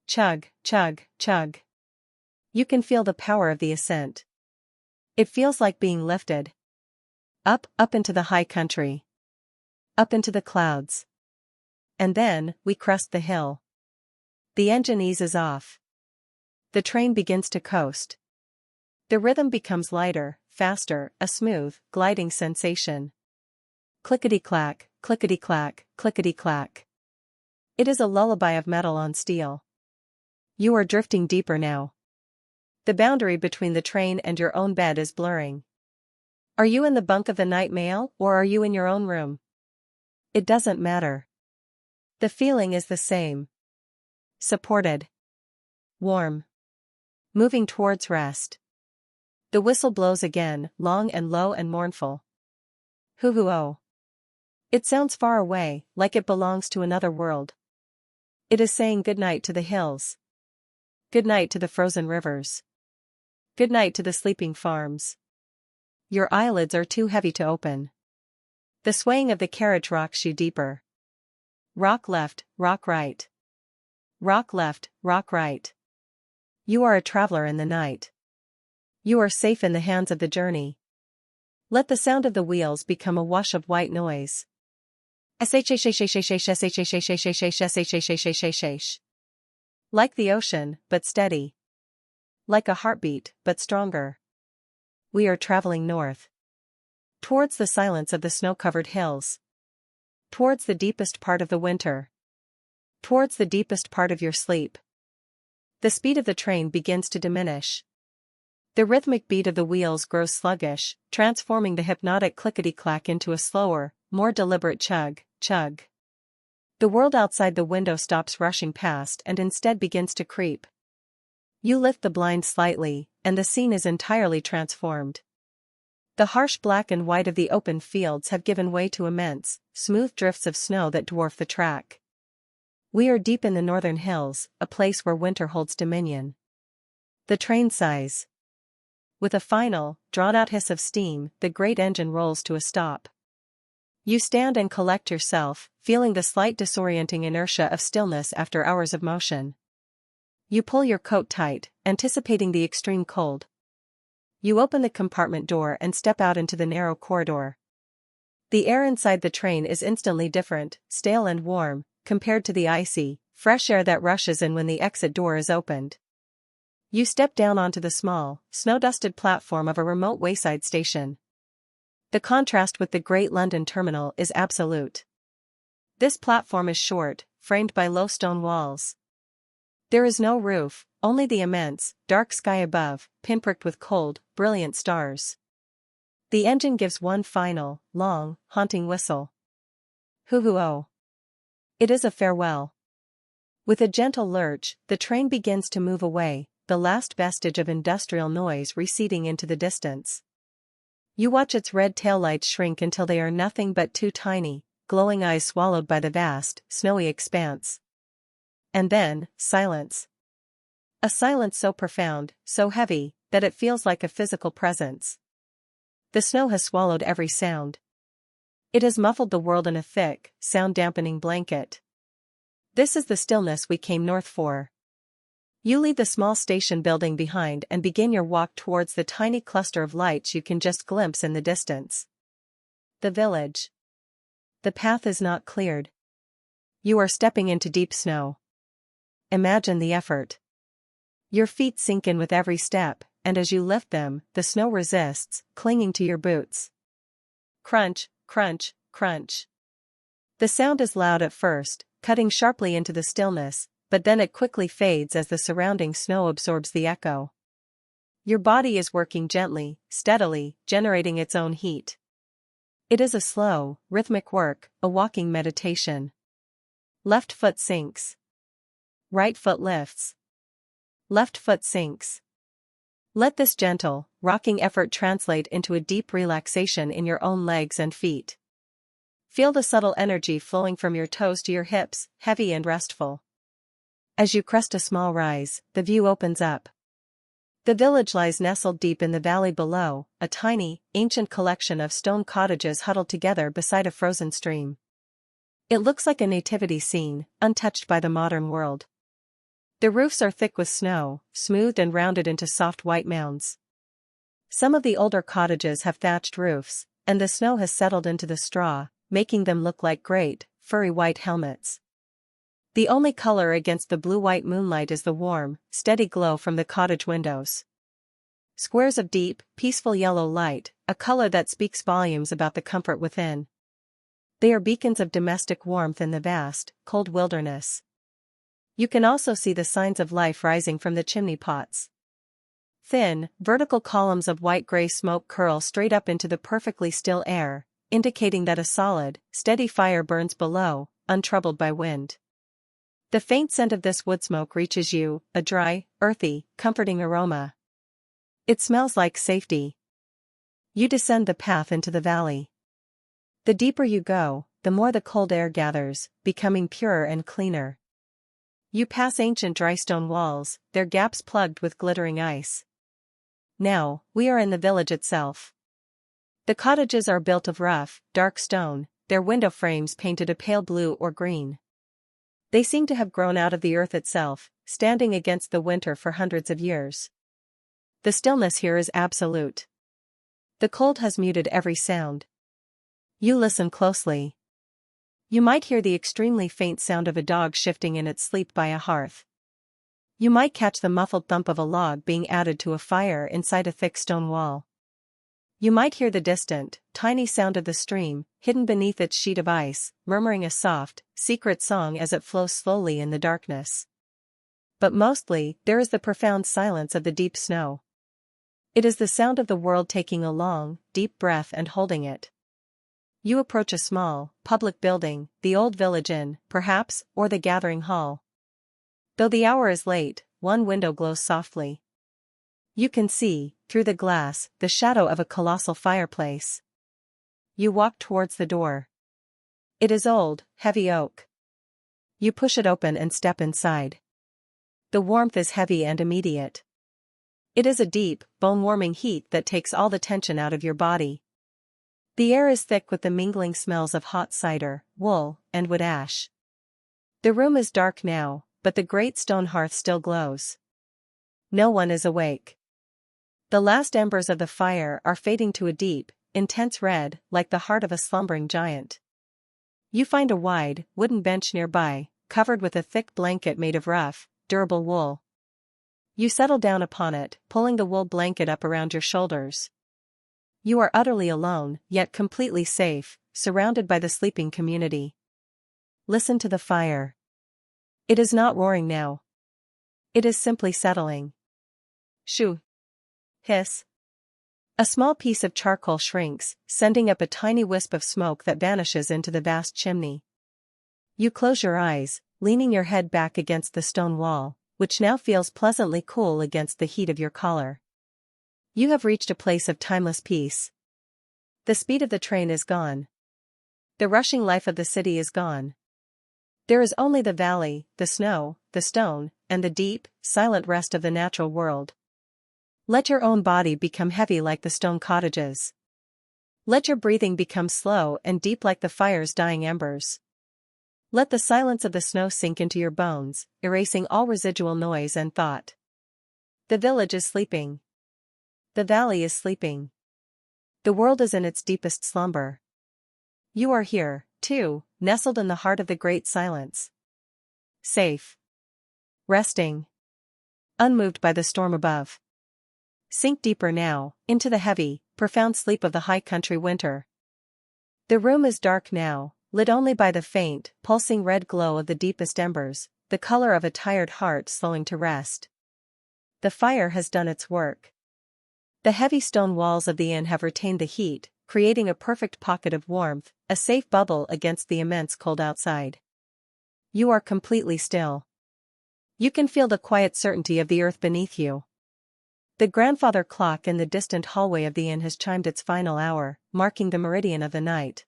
Chug, chug, chug. You can feel the power of the ascent. It feels like being lifted. Up, up into the high country. Up into the clouds. And then, we crest the hill. The engine eases off. The train begins to coast. The rhythm becomes lighter, faster, a smooth, gliding sensation. Clickety-clack, clickety-clack, clickety-clack. It is a lullaby of metal on steel. You are drifting deeper now. The boundary between the train and your own bed is blurring. Are you in the bunk of the night mail, or are you in your own room? It doesn't matter. The feeling is the same. Supported. Warm. Moving towards rest. The whistle blows again, long and low and mournful. Hoo-hoo-oh. It sounds far away, like it belongs to another world. It is saying goodnight to the hills. Goodnight to the frozen rivers. Goodnight to the sleeping farms. Your eyelids are too heavy to open. The swaying of the carriage rocks you deeper. Rock left, rock right. Rock left, rock right. You are a traveler in the night. You are safe in the hands of the journey. Let the sound of the wheels become a wash of white noise. Like the ocean, but steady. Like a heartbeat, but stronger. We are traveling north. Towards the silence of the snow-covered hills. Towards the deepest part of the winter. Towards the deepest part of your sleep. The speed of the train begins to diminish. The rhythmic beat of the wheels grows sluggish, transforming the hypnotic clickety-clack into a slower, more deliberate chug, chug. The world outside the window stops rushing past and instead begins to creep. You lift the blind slightly, and the scene is entirely transformed. The harsh black and white of the open fields have given way to immense, smooth drifts of snow that dwarf the track. We are deep in the northern hills, a place where winter holds dominion. The train sighs. With a final, drawn-out hiss of steam, the great engine rolls to a stop. You stand and collect yourself, feeling the slight disorienting inertia of stillness after hours of motion. You pull your coat tight, anticipating the extreme cold. You open the compartment door and step out into the narrow corridor. The air inside the train is instantly different, stale and warm, compared to the icy, fresh air that rushes in when the exit door is opened. You step down onto the small, snow-dusted platform of a remote wayside station. The contrast with the great London terminal is absolute. This platform is short, framed by low stone walls. There is no roof, only the immense, dark sky above, pinpricked with cold, brilliant stars. The engine gives one final, long, haunting whistle. Hoo-hoo-oh. It is a farewell. With a gentle lurch, the train begins to move away, the last vestige of industrial noise receding into the distance. You watch its red taillights shrink until they are nothing but two tiny, glowing eyes swallowed by the vast, snowy expanse. And then, silence. A silence so profound, so heavy, that it feels like a physical presence. The snow has swallowed every sound. It has muffled the world in a thick, sound-dampening blanket. This is the stillness we came north for. You leave the small station building behind and begin your walk towards the tiny cluster of lights you can just glimpse in the distance. The village. The path is not cleared. You are stepping into deep snow. Imagine the effort. Your feet sink in with every step, and as you lift them, the snow resists, clinging to your boots. Crunch, crunch, crunch. The sound is loud at first, cutting sharply into the stillness, but then it quickly fades as the surrounding snow absorbs the echo. Your body is working gently, steadily, generating its own heat. It is a slow, rhythmic work, a walking meditation. Left foot sinks. Right foot lifts. Left foot sinks. Let this gentle, rocking effort translate into a deep relaxation in your own legs and feet. Feel the subtle energy flowing from your toes to your hips, heavy and restful. As you crest a small rise, the view opens up. The village lies nestled deep in the valley below, a tiny, ancient collection of stone cottages huddled together beside a frozen stream. It looks like a nativity scene, untouched by the modern world. The roofs are thick with snow, smoothed and rounded into soft white mounds. Some of the older cottages have thatched roofs, and the snow has settled into the straw, making them look like great, furry white helmets. The only color against the blue-white moonlight is the warm, steady glow from the cottage windows. Squares of deep, peaceful yellow light, a color that speaks volumes about the comfort within. They are beacons of domestic warmth in the vast, cold wilderness. You can also see the signs of life rising from the chimney pots. Thin, vertical columns of white-gray smoke curl straight up into the perfectly still air, indicating that a solid, steady fire burns below, untroubled by wind. The faint scent of this wood smoke reaches you, a dry, earthy, comforting aroma. It smells like safety. You descend the path into the valley. The deeper you go, the more the cold air gathers, becoming purer and cleaner. You pass ancient dry stone walls, their gaps plugged with glittering ice. Now, we are in the village itself. The cottages are built of rough, dark stone, their window frames painted a pale blue or green. They seem to have grown out of the earth itself, standing against the winter for hundreds of years. The stillness here is absolute. The cold has muted every sound. You listen closely. You might hear the extremely faint sound of a dog shifting in its sleep by a hearth. You might catch the muffled thump of a log being added to a fire inside a thick stone wall. You might hear the distant, tiny sound of the stream, hidden beneath its sheet of ice, murmuring a soft, secret song as it flows slowly in the darkness. But mostly, there is the profound silence of the deep snow. It is the sound of the world taking a long, deep breath and holding it. You approach a small, public building, the old village inn, perhaps, or the gathering hall. Though the hour is late, one window glows softly. You can see, through the glass, the shadow of a colossal fireplace. You walk towards the door. It is old, heavy oak. You push it open and step inside. The warmth is heavy and immediate. It is a deep, bone-warming heat that takes all the tension out of your body. The air is thick with the mingling smells of hot cider, wool, and wood ash. The room is dark now, but the great stone hearth still glows. No one is awake. The last embers of the fire are fading to a deep, intense red, like the heart of a slumbering giant. You find a wide, wooden bench nearby, covered with a thick blanket made of rough, durable wool. You settle down upon it, pulling the wool blanket up around your shoulders. You are utterly alone, yet completely safe, surrounded by the sleeping community. Listen to the fire. It is not roaring now. It is simply settling. Shoo. Hiss. A small piece of charcoal shrinks, sending up a tiny wisp of smoke that vanishes into the vast chimney. You close your eyes, leaning your head back against the stone wall, which now feels pleasantly cool against the heat of your collar. You have reached a place of timeless peace. The speed of the train is gone. The rushing life of the city is gone. There is only the valley, the snow, the stone, and the deep, silent rest of the natural world. Let your own body become heavy like the stone cottages. Let your breathing become slow and deep like the fire's dying embers. Let the silence of the snow sink into your bones, erasing all residual noise and thought. The village is sleeping. The valley is sleeping. The world is in its deepest slumber. You are here, too, nestled in the heart of the great silence. Safe. Resting. Unmoved by the storm above. Sink deeper now, into the heavy, profound sleep of the high country winter. The room is dark now, lit only by the faint, pulsing red glow of the deepest embers, the color of a tired heart slowing to rest. The fire has done its work. The heavy stone walls of the inn have retained the heat, creating a perfect pocket of warmth, a safe bubble against the immense cold outside. You are completely still. You can feel the quiet certainty of the earth beneath you. The grandfather clock in the distant hallway of the inn has chimed its final hour, marking the meridian of the night.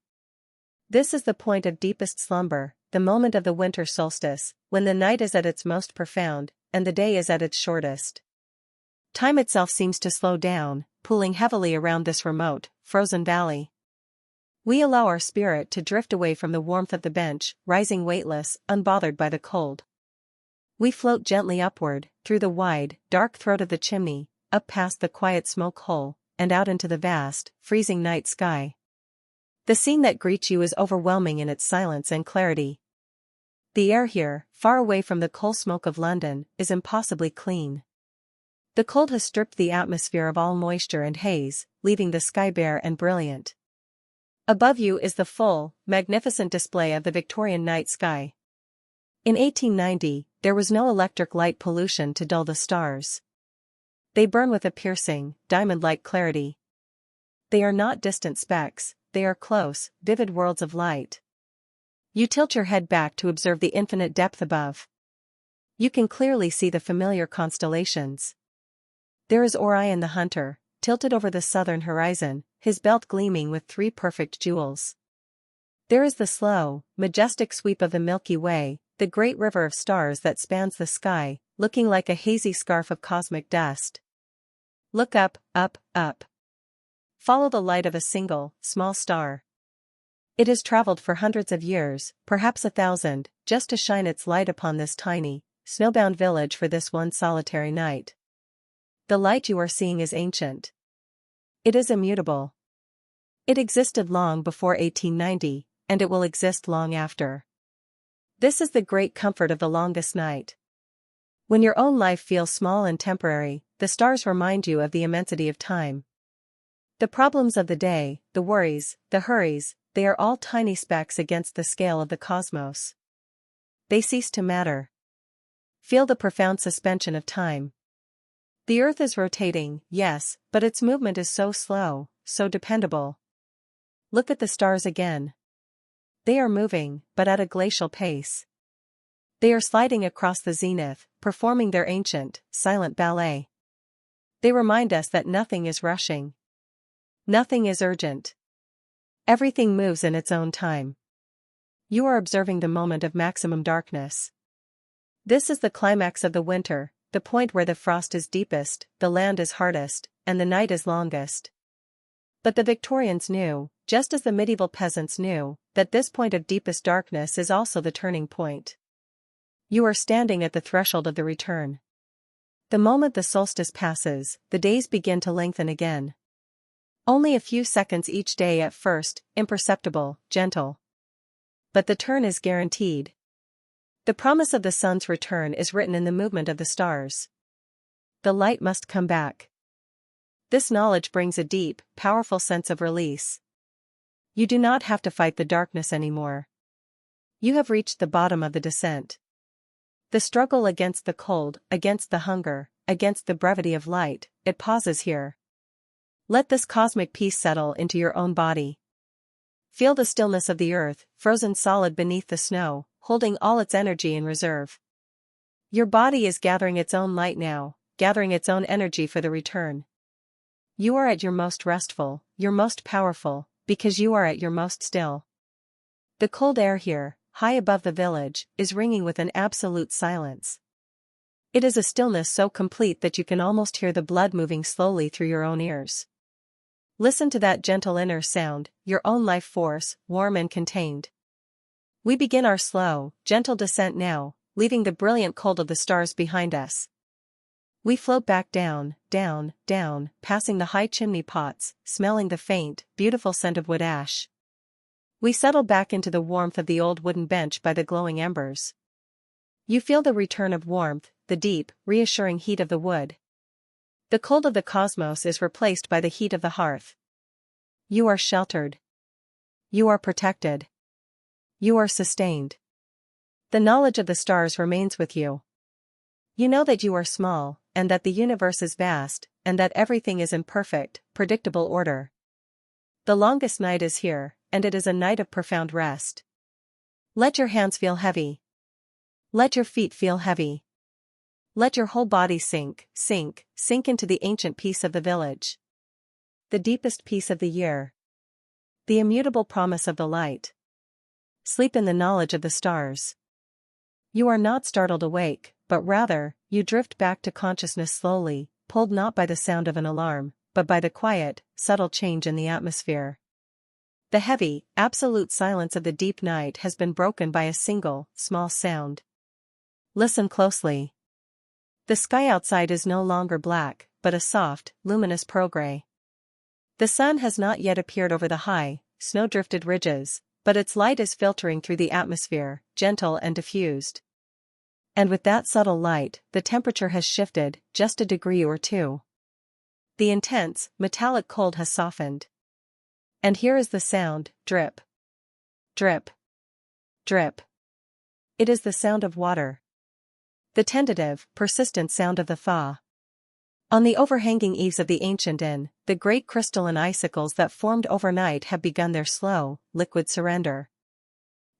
This is the point of deepest slumber, the moment of the winter solstice, when the night is at its most profound, and the day is at its shortest. Time itself seems to slow down, pooling heavily around this remote, frozen valley. We allow our spirit to drift away from the warmth of the bench, rising weightless, unbothered by the cold. We float gently upward, through the wide, dark throat of the chimney, up past the quiet smoke hole, and out into the vast, freezing night sky. The scene that greets you is overwhelming in its silence and clarity. The air here, far away from the coal smoke of London, is impossibly clean. The cold has stripped the atmosphere of all moisture and haze, leaving the sky bare and brilliant. Above you is the full, magnificent display of the Victorian night sky. In 1890, there was no electric light pollution to dull the stars. They burn with a piercing, diamond-like clarity. They are not distant specks, they are close, vivid worlds of light. You tilt your head back to observe the infinite depth above. You can clearly see the familiar constellations. There is Orion the hunter, tilted over the southern horizon, his belt gleaming with 3 perfect jewels. There is the slow, majestic sweep of the Milky Way, the great river of stars that spans the sky, looking like a hazy scarf of cosmic dust. Look up, up, up. Follow the light of a single, small star. It has traveled for hundreds of years, perhaps 1,000, just to shine its light upon this tiny, snowbound village for this one solitary night. The light you are seeing is ancient. It is immutable. It existed long before 1890, and it will exist long after. This is the great comfort of the longest night. When your own life feels small and temporary, the stars remind you of the immensity of time. The problems of the day, the worries, the hurries, they are all tiny specks against the scale of the cosmos. They cease to matter. Feel the profound suspension of time. The Earth is rotating, yes, but its movement is so slow, so dependable. Look at the stars again. They are moving, but at a glacial pace. They are sliding across the zenith, performing their ancient, silent ballet. They remind us that nothing is rushing. Nothing is urgent. Everything moves in its own time. You are observing the moment of maximum darkness. This is the climax of the winter, the point where the frost is deepest, the land is hardest, and the night is longest. But the Victorians knew, just as the medieval peasants knew, that this point of deepest darkness is also the turning point. You are standing at the threshold of the return. The moment the solstice passes, the days begin to lengthen again. Only a few seconds each day at first, imperceptible, gentle. But the turn is guaranteed. The promise of the sun's return is written in the movement of the stars. The light must come back. This knowledge brings a deep, powerful sense of release. You do not have to fight the darkness anymore. You have reached the bottom of the descent. The struggle against the cold, against the hunger, against the brevity of light, it pauses here. Let this cosmic peace settle into your own body. Feel the stillness of the earth, frozen solid beneath the snow, holding all its energy in reserve. Your body is gathering its own light now, gathering its own energy for the return. You are at your most restful, your most powerful, because you are at your most still. The cold air here, high above the village, is ringing with an absolute silence. It is a stillness so complete that you can almost hear the blood moving slowly through your own ears. Listen to that gentle inner sound, your own life force, warm and contained. We begin our slow, gentle descent now, leaving the brilliant cold of the stars behind us. We float back down, down, down, passing the high chimney pots, smelling the faint, beautiful scent of wood ash. We settle back into the warmth of the old wooden bench by the glowing embers. You feel the return of warmth, the deep, reassuring heat of the wood. The cold of the cosmos is replaced by the heat of the hearth. You are sheltered. You are protected. You are sustained. The knowledge of the stars remains with you. You know that you are small, and that the universe is vast, and that everything is in perfect, predictable order. The longest night is here, and it is a night of profound rest. Let your hands feel heavy. Let your feet feel heavy. Let your whole body sink, sink, sink into the ancient peace of the village. The deepest peace of the year. The immutable promise of the light. Sleep in the knowledge of the stars. You are not startled awake, but rather, you drift back to consciousness slowly, pulled not by the sound of an alarm, but by the quiet, subtle change in the atmosphere. The heavy, absolute silence of the deep night has been broken by a single, small sound. Listen closely. The sky outside is no longer black, but a soft, luminous pearl-gray. The sun has not yet appeared over the high, snow-drifted ridges, but its light is filtering through the atmosphere, gentle and diffused. And with that subtle light, the temperature has shifted, just a degree or two. The intense, metallic cold has softened. And here is the sound, drip. Drip. Drip. It is the sound of water. The tentative, persistent sound of the thaw. On the overhanging eaves of the ancient inn, the great crystalline icicles that formed overnight have begun their slow, liquid surrender.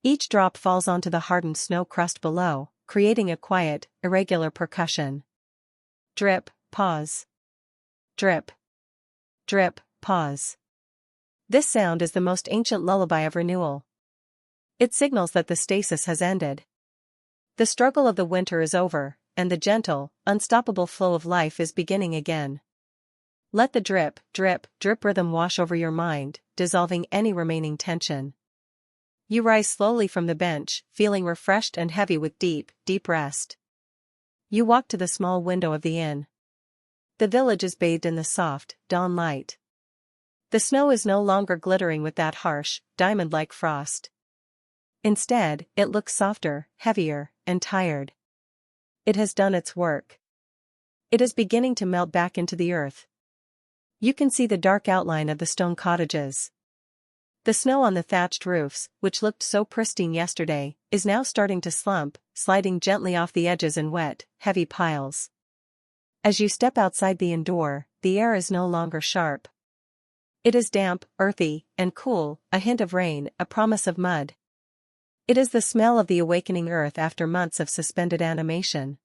Each drop falls onto the hardened snow crust below, creating a quiet, irregular percussion. Drip, pause. Drip. Drip, pause. This sound is the most ancient lullaby of renewal. It signals that the stasis has ended. The struggle of the winter is over, and the gentle, unstoppable flow of life is beginning again. Let the drip, drip, drip rhythm wash over your mind, dissolving any remaining tension. You rise slowly from the bench, feeling refreshed and heavy with deep, deep rest. You walk to the small window of the inn. The village is bathed in the soft, dawn light. The snow is no longer glittering with that harsh, diamond-like frost. Instead, it looks softer, heavier, and tired. It has done its work. It is beginning to melt back into the earth. You can see the dark outline of the stone cottages. The snow on the thatched roofs, which looked so pristine yesterday, is now starting to slump, sliding gently off the edges in wet, heavy piles. As you step outside the inn door, the air is no longer sharp. It is damp, earthy, and cool, a hint of rain, a promise of mud. It is the smell of the awakening earth after months of suspended animation.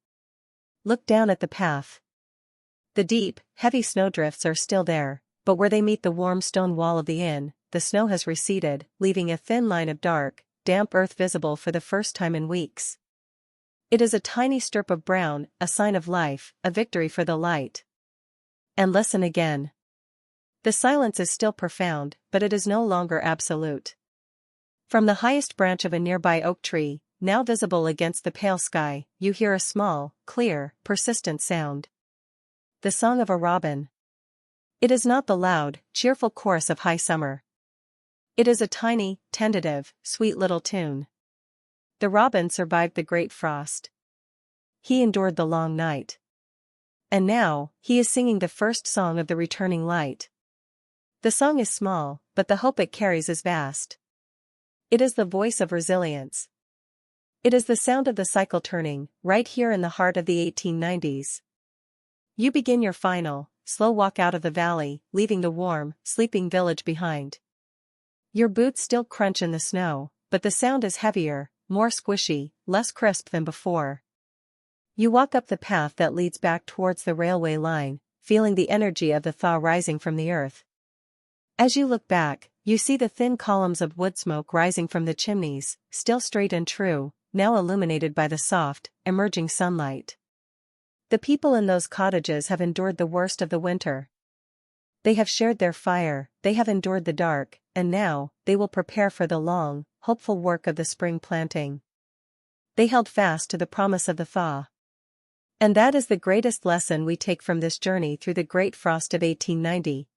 Look down at the path. The deep, heavy snowdrifts are still there, but where they meet the warm stone wall of the inn, the snow has receded, leaving a thin line of dark, damp earth visible for the first time in weeks. It is a tiny strip of brown, a sign of life, a victory for the light. And listen again. The silence is still profound, but it is no longer absolute. From the highest branch of a nearby oak tree, now visible against the pale sky, you hear a small, clear, persistent sound. The song of a robin. It is not the loud, cheerful chorus of high summer. It is a tiny, tentative, sweet little tune. The robin survived the great frost. He endured the long night. And now, he is singing the first song of the returning light. The song is small, but the hope it carries is vast. It is the voice of resilience. It is the sound of the cycle turning, right here in the heart of the 1890s. You begin your final, slow walk out of the valley, leaving the warm, sleeping village behind. Your boots still crunch in the snow, but the sound is heavier, more squishy, less crisp than before. You walk up the path that leads back towards the railway line, feeling the energy of the thaw rising from the earth. As you look back, you see the thin columns of wood smoke rising from the chimneys, still straight and true, now illuminated by the soft, emerging sunlight. The people in those cottages have endured the worst of the winter. They have shared their fire, they have endured the dark, and now, they will prepare for the long, hopeful work of the spring planting. They held fast to the promise of the thaw. And that is the greatest lesson we take from this journey through the great frost of 1890.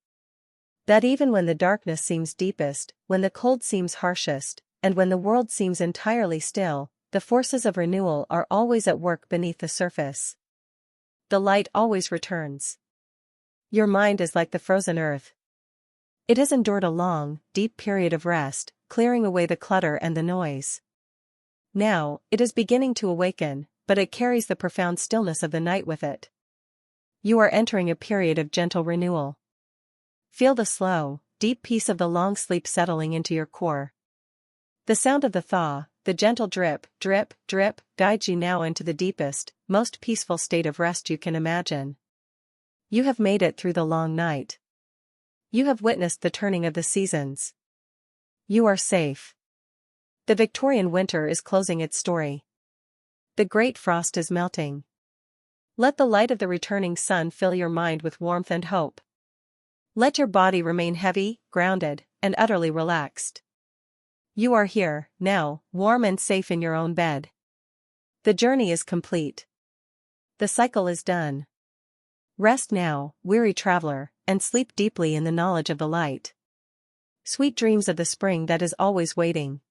That even when the darkness seems deepest, when the cold seems harshest, and when the world seems entirely still, the forces of renewal are always at work beneath the surface. The light always returns. Your mind is like the frozen earth. It has endured a long, deep period of rest, clearing away the clutter and the noise. Now, it is beginning to awaken, but it carries the profound stillness of the night with it. You are entering a period of gentle renewal. Feel the slow, deep peace of the long sleep settling into your core. The sound of the thaw, the gentle drip, drip, drip, guides you now into the deepest, most peaceful state of rest you can imagine. You have made it through the long night. You have witnessed the turning of the seasons. You are safe. The Victorian winter is closing its story. The great frost is melting. Let the light of the returning sun fill your mind with warmth and hope. Let your body remain heavy, grounded, and utterly relaxed. You are here, now, warm and safe in your own bed. The journey is complete. The cycle is done. Rest now, weary traveler, and sleep deeply in the knowledge of the light. Sweet dreams of the spring that is always waiting.